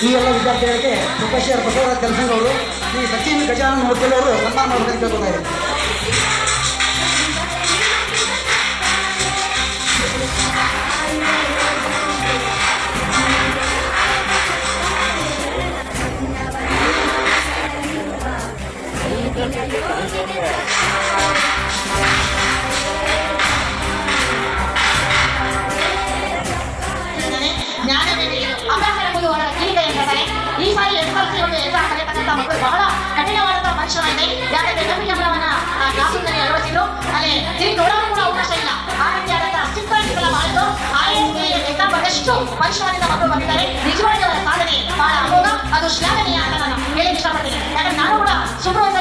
ಈ ಎಲ್ಲ ವಿದ್ಯಾರ್ಥಿಗಳಿಗೆ ಪ್ರೊಫೆಸರ್ ಬಸವರಾಜ್ ಕೆಲಸದವರು ಈ ಸಚಿನ್ ಗಜಾನನ್ ಹೋಟೆಲ್ ಅವರು ಸನ್ಮಾನ ಮಾಡಬೇಕಂತ ಕೇಳ್ಕೊತಾರೆ. ಈ ಸಾರಿ ಎದುರಾಗ್ತಕ್ಕಂಥ ಮಕ್ಕಳು ಬಹಳ ಕಠಿಣವಾದಂತಹ ಪರಿಶ್ರಮ ಇದೆ. ಯಾಕಂದ್ರೆ ಕಮ್ಮಿ ಕ್ಯಾಮ್ರಾವನ್ನ ಕ್ಲಾಸ್ರೂಮ್ನಲ್ಲಿ ಅಳವಡಿಸಿದ್ರು, ಅಲ್ಲಿ ತಿರುಗಿ ನೋಡಲು ಕೂಡ ಅವಕಾಶ ಇಲ್ಲ. ಆ ರೀತಿಯಾದಂತಹ ಸಿಂಪಲ್ ಮಾಡಿದ್ದು ಎಕ್ಸಾಮ್ ಬರೆದಷ್ಟು ಪರಿಶ್ರಮದಿಂದ ಮಕ್ಕಳು ಬಂದಿದ್ದಾರೆ. ನಿಜವಾಗಿ ಅವರ ಸಾಧನೆ ಬಹಳ ಅಮೋಘ, ಅದು ಶ್ಲಾಘನೀಯ ಅಂತ ನಾನು ಹೇಳಕ್ಕೆ ಇಷ್ಟಪಡ್ತೀನಿ. ಯಾಕಂದ್ರೆ ನಾನು ಕೂಡ ಸುಬ್ರಹ್ಮಣ್ಯ